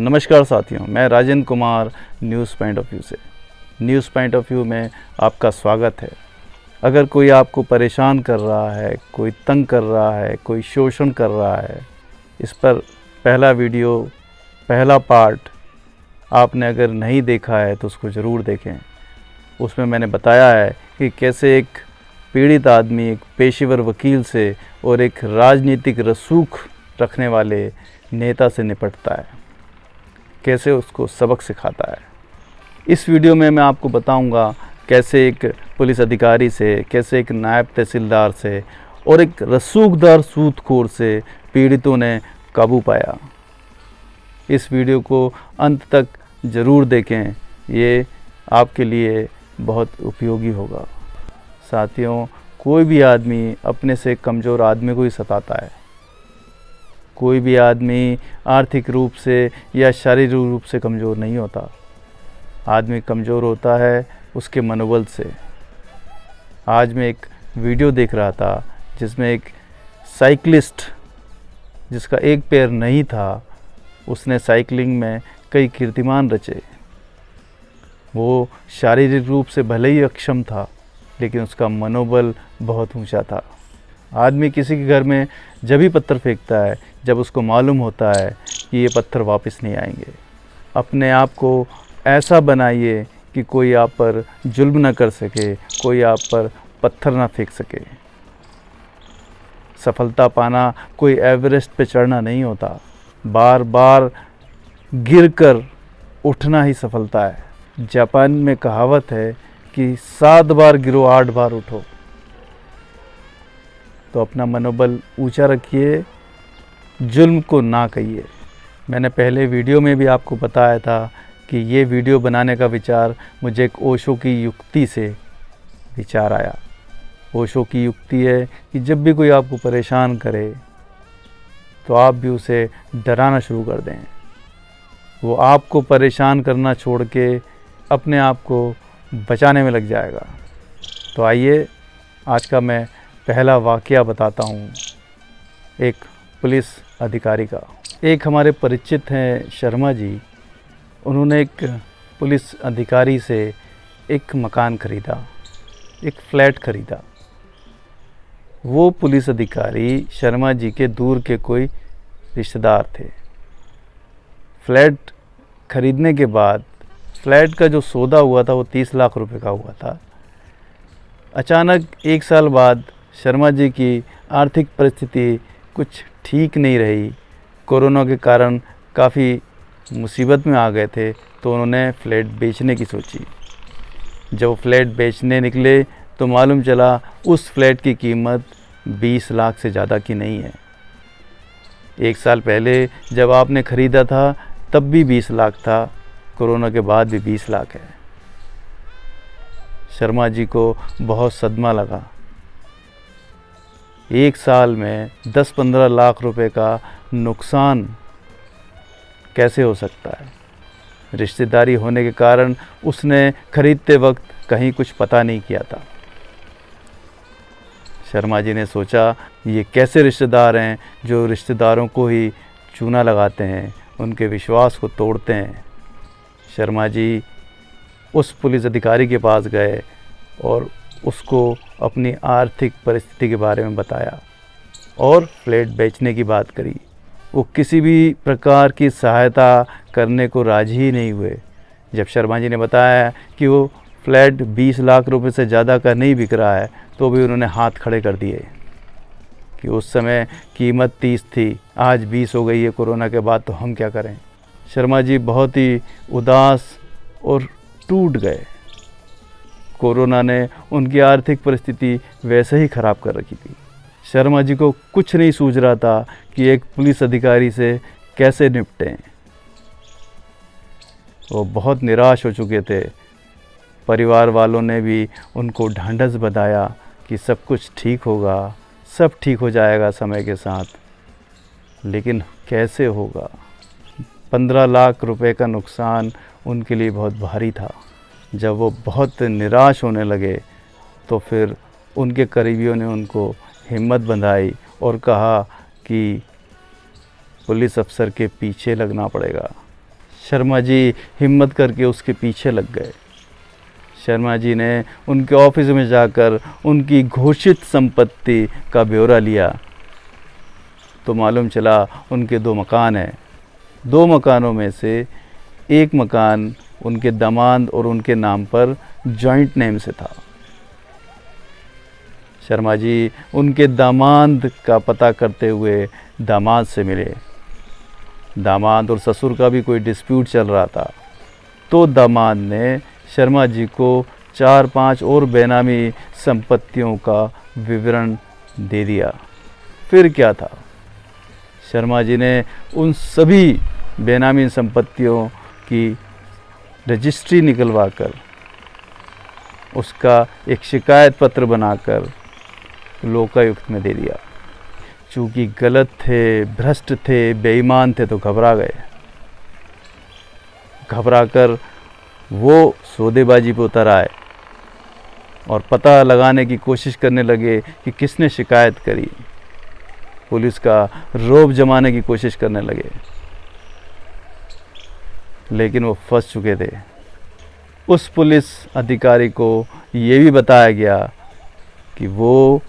नमस्कार साथियों, मैं Rajendra Kumar news point of view से। न्यूज़ पॉइंट ऑफ व्यू में आपका स्वागत है। अगर कोई आपको परेशान कर रहा है, कोई तंग कर रहा है, कोई शोषण कर रहा है, इस पर पहला वीडियो, पहला पार्ट आपने अगर नहीं देखा है तो उसको ज़रूर देखें। उसमें मैंने बताया है कि कैसे एक पीड़ित आदमी एक पेशेवर वकील से और एक राजनीतिक रसूख रखने वाले नेता से निपटता है, कैसे उसको सबक सिखाता है। इस वीडियो में मैं आपको बताऊंगा कैसे एक पुलिस अधिकारी से, कैसे एक नायब तहसीलदार से और एक रसूखदार सूदखोर से पीड़ितों ने काबू पाया। इस वीडियो को अंत तक ज़रूर देखें, ये आपके लिए बहुत उपयोगी होगा। साथियों, कोई भी आदमी अपने से कमज़ोर आदमी को ही सताता है। कोई भी आदमी आर्थिक रूप से या शारीरिक रूप से कमज़ोर नहीं होता। आदमी कमज़ोर होता है उसके मनोबल से। आज मैं एक वीडियो देख रहा था जिसमें एक साइकिलिस्ट जिसका एक पैर नहीं था, उसने साइकिलिंग में कई कीर्तिमान रचे। वो शारीरिक रूप से भले ही अक्षम था, लेकिन उसका मनोबल बहुत ऊंचा था। आदमी किसी के घर में जब भी पत्थर फेंकता है जब उसको मालूम होता है कि ये पत्थर वापस नहीं आएंगे। अपने आप को ऐसा बनाइए कि कोई आप पर जुल्म न कर सके, कोई आप पर पत्थर ना फेंक सके। सफलता पाना कोई एवरेस्ट पे चढ़ना नहीं होता, बार बार गिरकर उठना ही सफलता है। जापान में कहावत है कि 7 बार गिरो 8 बार उठो। तो अपना मनोबल ऊंचा रखिए, जुल्म को ना कहिए। मैंने पहले वीडियो में भी आपको बताया था कि ये वीडियो बनाने का विचार मुझे एक ओशो की युक्ति से विचार आया। ओशो की युक्ति है कि जब भी कोई आपको परेशान करे तो आप भी उसे डराना शुरू कर दें। वो आपको परेशान करना छोड़ के अपने आप को बचाने में लग जाएगा। तो आइए आज का मैं पहला वाक़या बताता हूँ एक पुलिस अधिकारी का। एक हमारे परिचित हैं शर्मा जी, उन्होंने एक पुलिस अधिकारी से एक मकान ख़रीदा, एक फ्लैट ख़रीदा। वो पुलिस अधिकारी शर्मा जी के दूर के कोई रिश्तेदार थे। फ्लैट ख़रीदने के बाद फ्लैट का जो सौदा हुआ था वो 30 लाख रुपए का हुआ था। अचानक 1 साल बाद शर्मा जी की आर्थिक परिस्थिति कुछ ठीक नहीं रही। कोरोना के कारण काफ़ी मुसीबत में आ गए थे, तो उन्होंने फ्लैट बेचने की सोची। जब फ्लैट बेचने निकले तो मालूम चला उस फ्लैट की कीमत 20 लाख से ज़्यादा की नहीं है। 1 साल पहले जब आपने ख़रीदा था तब भी 20 लाख था, कोरोना के बाद भी 20 लाख है। शर्मा जी को बहुत सदमा लगा। 1 साल में 10-15 लाख रुपए का नुकसान कैसे हो सकता है। रिश्तेदारी होने के कारण उसने खरीदते वक्त कहीं कुछ पता नहीं किया था। शर्मा जी ने सोचा ये कैसे रिश्तेदार हैं जो रिश्तेदारों को ही चूना लगाते हैं, उनके विश्वास को तोड़ते हैं। शर्मा जी उस पुलिस अधिकारी के पास गए और उसको अपनी आर्थिक परिस्थिति के बारे में बताया और फ्लैट बेचने की बात करी। वो किसी भी प्रकार की सहायता करने को राजी ही नहीं हुए। जब शर्मा जी ने बताया कि वो फ्लैट 20 लाख रुपए से ज़्यादा का नहीं बिक रहा है, तो भी उन्होंने हाथ खड़े कर दिए कि उस समय कीमत 30 थी, आज 20 हो गई है कोरोना के बाद, तो हम क्या करें। शर्मा जी बहुत ही उदास और टूट गए। कोरोना ने उनकी आर्थिक परिस्थिति वैसे ही ख़राब कर रखी थी। शर्मा जी को कुछ नहीं सूझ रहा था कि एक पुलिस अधिकारी से कैसे निपटें। वो बहुत निराश हो चुके थे। परिवार वालों ने भी उनको ढांढस बंधाया कि सब कुछ ठीक होगा, सब ठीक हो जाएगा समय के साथ। लेकिन कैसे होगा। 15 लाख रुपए का नुकसान उनके लिए बहुत भारी था। जब वो बहुत निराश होने लगे तो फिर उनके करीबियों ने उनको हिम्मत बंधाई और कहा कि पुलिस अफसर के पीछे लगना पड़ेगा। शर्मा जी हिम्मत करके उसके पीछे लग गए। शर्मा जी ने उनके ऑफिस में जाकर उनकी घोषित संपत्ति का ब्यौरा लिया तो मालूम चला उनके 2 मकान हैं। 2 मकानों में से एक मकान उनके दामाद और उनके नाम पर जॉइंट नेम से था। शर्मा जी उनके दामाद का पता करते हुए दामाद से मिले। दामाद और ससुर का भी कोई डिस्प्यूट चल रहा था, तो दामाद ने शर्मा जी को 4-5 और बेनामी संपत्तियों का विवरण दे दिया। फिर क्या था, शर्मा जी ने उन सभी बेनामी संपत्तियों की रजिस्ट्री निकलवाकर उसका एक शिकायत पत्र बनाकर लोकायुक्त में दे दिया। चूँकि गलत थे, भ्रष्ट थे, बेईमान थे तो घबरा गए। घबराकर वो सौदेबाजी पर उतर आए और पता लगाने की कोशिश करने लगे कि किसने शिकायत करी। पुलिस का रौब जमाने की कोशिश करने लगे, लेकिन वो फंस चुके थे। उस पुलिस अधिकारी को ये भी बताया गया कि वो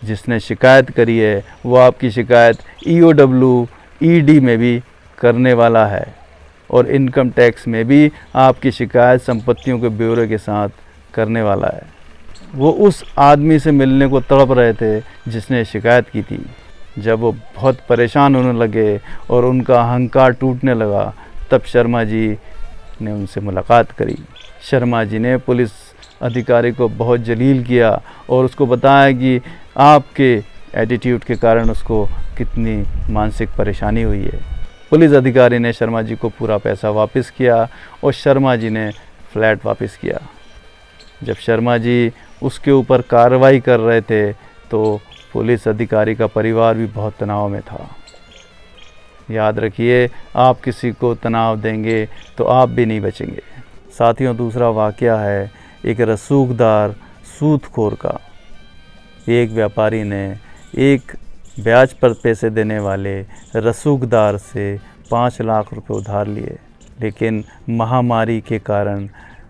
जिसने शिकायत करी है वो आपकी शिकायत EOW ED में भी करने वाला है और इनकम टैक्स में भी आपकी शिकायत संपत्तियों के ब्यौरे के साथ करने वाला है। वो उस आदमी से मिलने को तड़प रहे थे जिसने शिकायत की थी। जब वो बहुत परेशान होने लगे और उनका अहंकार टूटने लगा, तब शर्मा जी ने उनसे मुलाकात करी। शर्मा जी ने पुलिस अधिकारी को बहुत जलील किया और उसको बताया कि आपके एटीट्यूड के कारण उसको कितनी मानसिक परेशानी हुई है। पुलिस अधिकारी ने शर्मा जी को पूरा पैसा वापस किया और शर्मा जी ने फ्लैट वापस किया। जब शर्मा जी उसके ऊपर कार्रवाई कर रहे थे तो पुलिस अधिकारी का परिवार भी बहुत तनाव में था। याद रखिए, आप किसी को तनाव देंगे तो आप भी नहीं बचेंगे। साथियों, दूसरा वाक़या है एक रसूखदार सूदखोर का। एक व्यापारी ने एक ब्याज पर पैसे देने वाले रसूखदार से 5 लाख रुपए उधार लिए, लेकिन महामारी के कारण,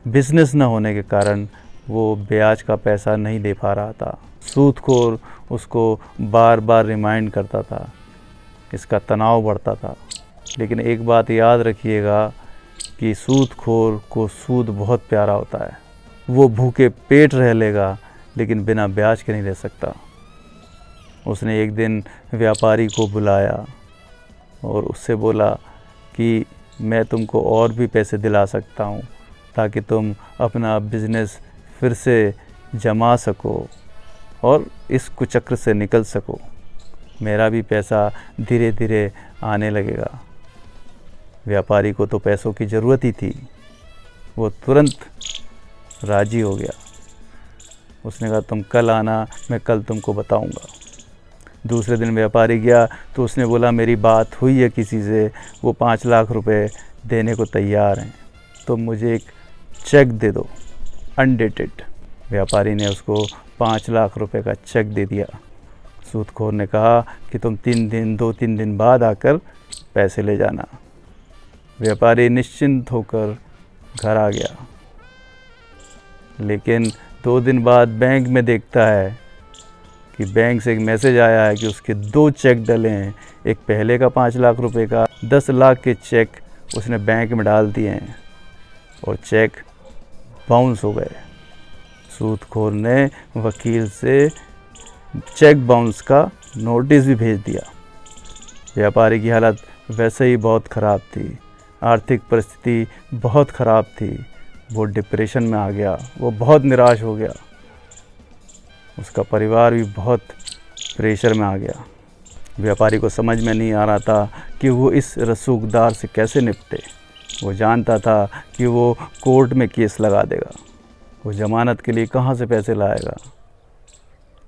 बिजनेस न होने के कारण वो ब्याज का पैसा नहीं दे पा रहा था। सूदखोर उसको बार बार रिमाइंड करता था, इसका तनाव बढ़ता था। लेकिन एक बात याद रखिएगा कि सूदखोर को सूद बहुत प्यारा होता है। वो भूखे पेट रह लेगा लेकिन बिना ब्याज के नहीं रह सकता। उसने एक दिन व्यापारी को बुलाया और उससे बोला कि मैं तुमको और भी पैसे दिला सकता हूँ ताकि तुम अपना बिज़नेस फिर से जमा सको और इस कुचक्र से निकल सको। मेरा भी पैसा धीरे धीरे आने लगेगा। व्यापारी को तो पैसों की ज़रूरत ही थी। वो तुरंत राज़ी हो गया। उसने कहा तुम कल आना, मैं कल तुमको बताऊंगा। दूसरे दिन व्यापारी गया तो उसने बोला मेरी बात हुई है किसी से, वो 5 लाख रुपए देने को तैयार हैं, तो मुझे एक चेक दे दो अनडेटेड। व्यापारी ने उसको 5 लाख रुपए का चेक दे दिया। सूदखोर ने कहा कि तुम 2-3 दिन बाद आकर पैसे ले जाना। व्यापारी निश्चिंत होकर घर आ गया, लेकिन 2 दिन बाद बैंक में देखता है कि बैंक से एक मैसेज आया है कि उसके 2 चेक डले हैं। एक पहले का 5 लाख रुपए का 10 लाख के चेक उसने बैंक में डाल दिए हैं और चेक बाउंस हो गए। सूदखोर ने वकील से चेक बाउंस का नोटिस भी भेज दिया। व्यापारी की हालत वैसे ही बहुत ख़राब थी, आर्थिक परिस्थिति बहुत ख़राब थी। वो डिप्रेशन में आ गया, वो बहुत निराश हो गया। उसका परिवार भी बहुत प्रेशर में आ गया। व्यापारी को समझ में नहीं आ रहा था कि वो इस रसूखदार से कैसे निपटे। वो जानता था कि वो कोर्ट में केस लगा देगा, वो ज़मानत के लिए कहाँ से पैसे लाएगा।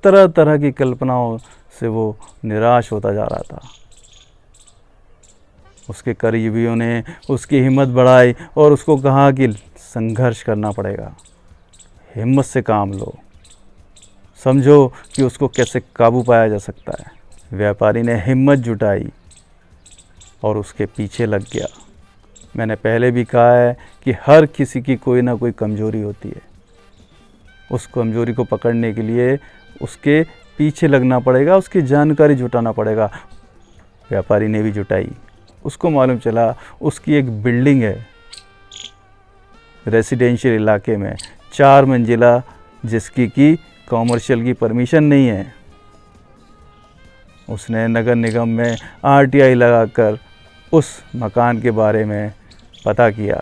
तरह तरह की कल्पनाओं से वो निराश होता जा रहा था। उसके करीबियों ने उसकी हिम्मत बढ़ाई और उसको कहा कि संघर्ष करना पड़ेगा, हिम्मत से काम लो, समझो कि उसको कैसे काबू पाया जा सकता है। व्यापारी ने हिम्मत जुटाई और उसके पीछे लग गया। मैंने पहले भी कहा है कि हर किसी की कोई ना कोई कमज़ोरी होती है। उस कमज़ोरी को पकड़ने के लिए उसके पीछे लगना पड़ेगा, उसकी जानकारी जुटाना पड़ेगा। व्यापारी ने भी जुटाई। उसको मालूम चला उसकी एक बिल्डिंग है रेसिडेंशियल इलाके में 4 मंजिला, जिसकी कि कॉमर्शियल की परमिशन नहीं है। उसने नगर निगम में आरटीआई लगाकर उस मकान के बारे में पता किया।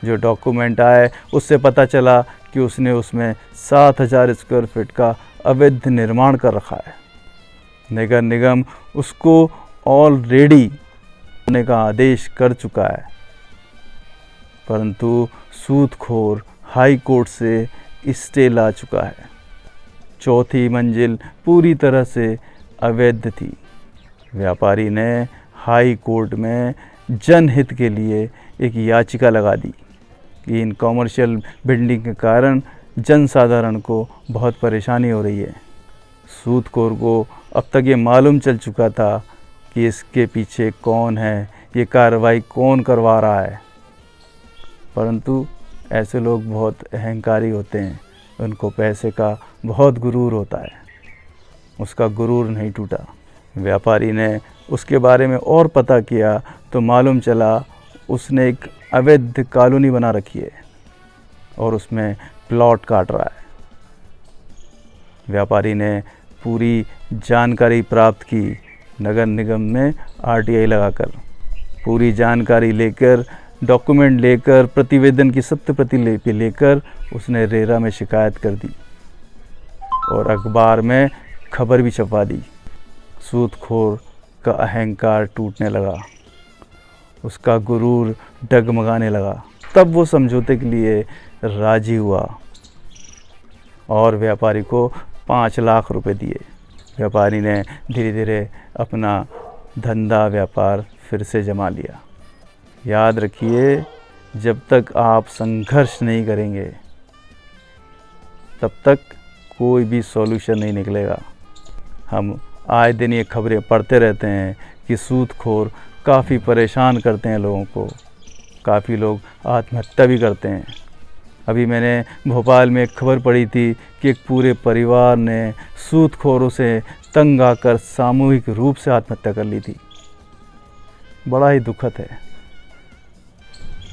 जो डॉक्यूमेंट आए उससे पता चला कि उसने उसमें 7,000 स्क्वायर फीट का अवैध निर्माण कर रखा है। नगर निगम उसको ऑलरेडी होने का आदेश कर चुका है, परंतु सूदखोर हाई कोर्ट से स्टे ला चुका है। 4थी मंजिल पूरी तरह से अवैध थी। व्यापारी ने हाई कोर्ट में जनहित के लिए एक याचिका लगा दी कि इन कॉमर्शियल बिल्डिंग के कारण जनसाधारण को बहुत परेशानी हो रही है। सूदखोर को अब तक ये मालूम चल चुका था कि इसके पीछे कौन है, ये कार्रवाई कौन करवा रहा है, परंतु ऐसे लोग बहुत अहंकारी होते हैं। उनको पैसे का बहुत गुरूर होता है। उसका गुरूर नहीं टूटा। व्यापारी ने उसके बारे में और पता किया तो मालूम चला उसने एक अवैध कॉलोनी बना रखी है और उसमें प्लॉट काट रहा है। व्यापारी ने पूरी जानकारी प्राप्त की नगर निगम में आरटीआई लगाकर। पूरी जानकारी लेकर, डॉक्यूमेंट लेकर, प्रतिवेदन की सत्य प्रतिलिपि लेकर उसने रेरा में शिकायत कर दी और अखबार में खबर भी छपवा दी। सूदखोर का अहंकार टूटने लगा, उसका गुरूर डगमगाने लगा। तब वो समझौते के लिए राजी हुआ और व्यापारी को 5 लाख रुपए दिए। व्यापारी ने धीरे धीरे अपना धंधा व्यापार फिर से जमा लिया। याद रखिए, जब तक आप संघर्ष नहीं करेंगे तब तक कोई भी सॉल्यूशन नहीं निकलेगा। हम आए दिन ये खबरें पढ़ते रहते हैं कि सूदखोर काफ़ी परेशान करते हैं लोगों को, काफ़ी लोग आत्महत्या भी करते हैं। अभी मैंने भोपाल में एक खबर पढ़ी थी कि एक पूरे परिवार ने सूदखोरों से तंग आकर सामूहिक रूप से आत्महत्या कर ली थी। बड़ा ही दुखद है।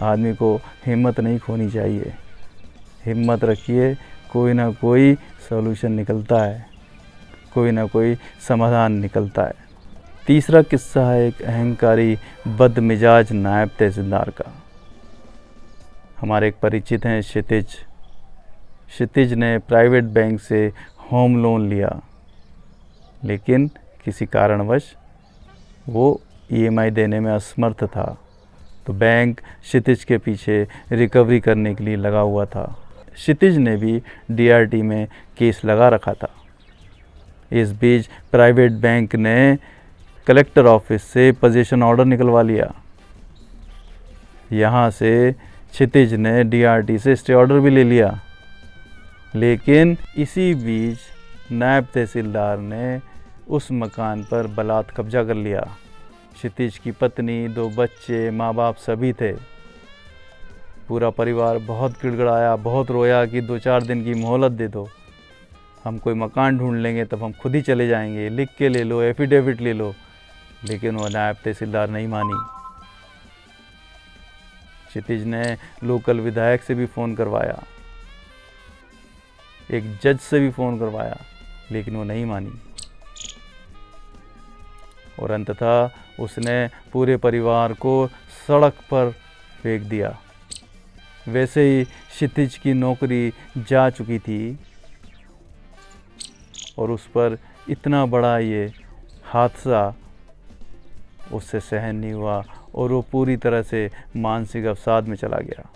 आदमी को हिम्मत नहीं खोनी चाहिए। हिम्मत रखिए, कोई ना कोई सॉल्यूशन निकलता है, कोई ना कोई समाधान निकलता है। तीसरा किस्सा है एक अहंकारी बदमिजाज नायब तहसीलदार का। हमारे एक परिचित हैं क्षितिज। क्षितिज ने प्राइवेट बैंक से होम लोन लिया, लेकिन किसी कारणवश वो ईएमआई देने में असमर्थ था, तो बैंक क्षितिज के पीछे रिकवरी करने के लिए लगा हुआ था। क्षितिज ने भी डीआरटी में केस लगा रखा था। इस बीच प्राइवेट बैंक ने कलेक्टर ऑफिस से पोजीशन ऑर्डर निकलवा लिया। यहाँ से क्षितिज ने डीआरटी से स्टे ऑर्डर भी ले लिया, लेकिन इसी बीच नायब तहसीलदार ने उस मकान पर बलात् कब्जा कर लिया। क्षितिज की पत्नी, 2 बच्चे, माँ बाप सभी थे। पूरा परिवार बहुत गिड़गिड़ाया, बहुत रोया कि 2-4 दिन की मोहलत दे दो, हम कोई मकान ढूंढ लेंगे, तब हम खुद ही चले जाएंगे, लिख के ले लो, एफिडेविट ले लो। लेकिन वह नायब तहसीलदार नहीं मानी। क्षितिज ने लोकल विधायक से भी फ़ोन करवाया, एक जज से भी फ़ोन करवाया, लेकिन वो नहीं मानी। और अंततः उसने पूरे परिवार को सड़क पर फेंक दिया। वैसे ही क्षितिज की नौकरी जा चुकी थी और उस पर इतना बड़ा ये हादसा उससे सहन नहीं हुआ और वो पूरी तरह से मानसिक अवसाद में चला गया।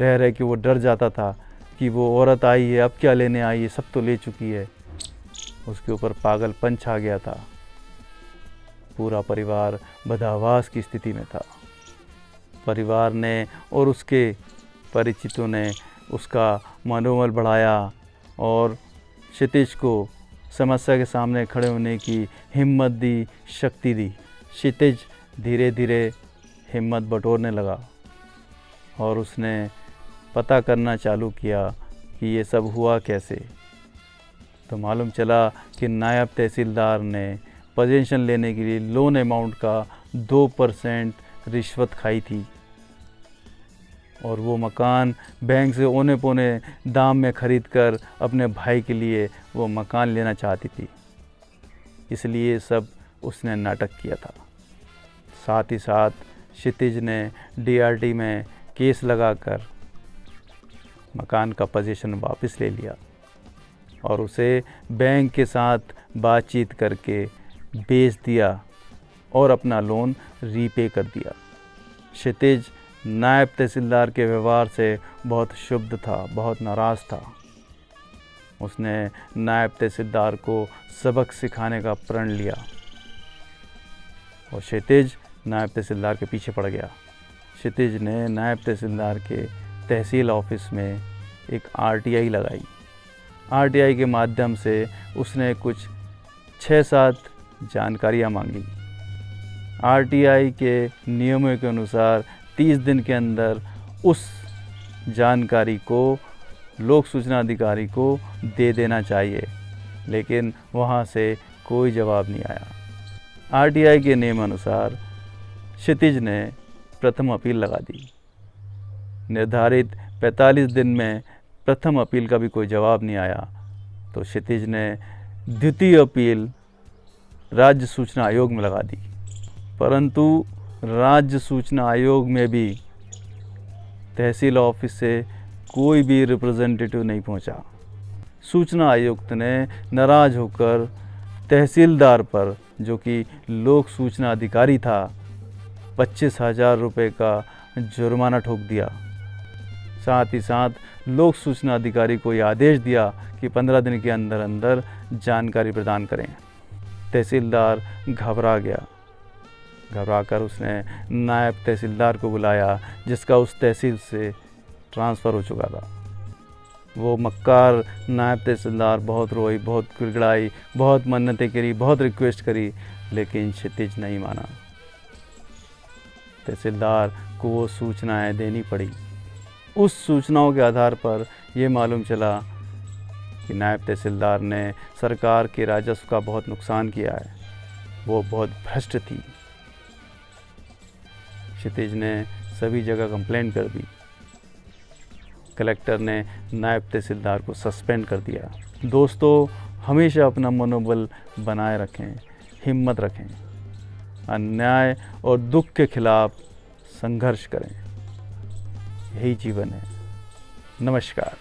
रह रह के वो डर जाता था कि वो औरत आई है, अब क्या लेने आई है, सब तो ले चुकी है। उसके ऊपर पागलपन छा गया था। पूरा परिवार बदहवास की स्थिति में था। परिवार ने और उसके परिचितों ने उसका मनोबल बढ़ाया और क्षितिज को समस्या के सामने खड़े होने की हिम्मत दी, शक्ति दी। क्षितिज धीरे धीरे हिम्मत बटोरने लगा और उसने पता करना चालू किया कि ये सब हुआ कैसे। तो मालूम चला कि नायब तहसीलदार ने पोजीशन लेने के लिए लोन अमाउंट का 2% रिश्वत खाई थी और वो मकान बैंक से औने पौने दाम में ख़रीद कर अपने भाई के लिए वो मकान लेना चाहती थी। इसलिए सब उसने नाटक किया था। साथ ही साथ क्षितिज ने DRT में केस लगाकर मकान का पोजीशन वापस ले लिया और उसे बैंक के साथ बातचीत करके बेच दिया और अपना लोन रीपे कर दिया। क्षितिज नायब तहसीलदार के व्यवहार से बहुत क्षुब्ध था, बहुत नाराज़ था। उसने नायब तहसीलदार को सबक सिखाने का प्रण लिया और क्षितिज नायब तहसीलदार के पीछे पड़ गया। क्षितिज ने नायब तहसीलदार के तहसील ऑफिस में एक RTI लगाई। RTI के माध्यम से उसने कुछ 6-7 जानकारियाँ मांगी। RTI के नियमों के अनुसार 30 दिन के अंदर उस जानकारी को लोक सूचना अधिकारी को दे देना चाहिए, लेकिन वहाँ से कोई जवाब नहीं आया। RTI के नियम अनुसार क्षितिज ने प्रथम अपील लगा दी। निर्धारित 45 दिन में प्रथम अपील का भी कोई जवाब नहीं आया तो क्षितिज ने द्वितीय अपील राज्य सूचना आयोग में लगा दी, परंतु राज्य सूचना आयोग में भी तहसील ऑफिस से कोई भी रिप्रेजेंटेटिव नहीं पहुंचा। सूचना आयुक्त ने नाराज़ होकर तहसीलदार पर, जो कि लोक सूचना अधिकारी था, 25,000 रुपये का जुर्माना ठोक दिया। साथ ही साथ लोक सूचना अधिकारी को यह आदेश दिया कि 15 दिन के अंदर अंदर जानकारी प्रदान करें। तहसीलदार घबरा गया। घबराकर उसने नायब तहसीलदार को बुलाया, जिसका उस तहसील से ट्रांसफ़र हो चुका था। वो मक्कार नायब तहसीलदार बहुत रोई, बहुत गिड़गिड़ाई, बहुत मन्नतें करी, बहुत रिक्वेस्ट करी, लेकिन क्षितिज नहीं माना। तहसीलदार को वो सूचनाएं देनी पड़ी। उस सूचनाओं के आधार पर ये मालूम चला कि नायब तहसीलदार ने सरकार के राजस्व का बहुत नुकसान किया है। वो बहुत भ्रष्ट थी। क्षितिज ने सभी जगह कंप्लेंट कर दी। कलेक्टर ने नायब तहसीलदार को सस्पेंड कर दिया। दोस्तों, हमेशा अपना मनोबल बनाए रखें, हिम्मत रखें, अन्याय और दुख के खिलाफ संघर्ष करें। यही जीवन है। नमस्कार।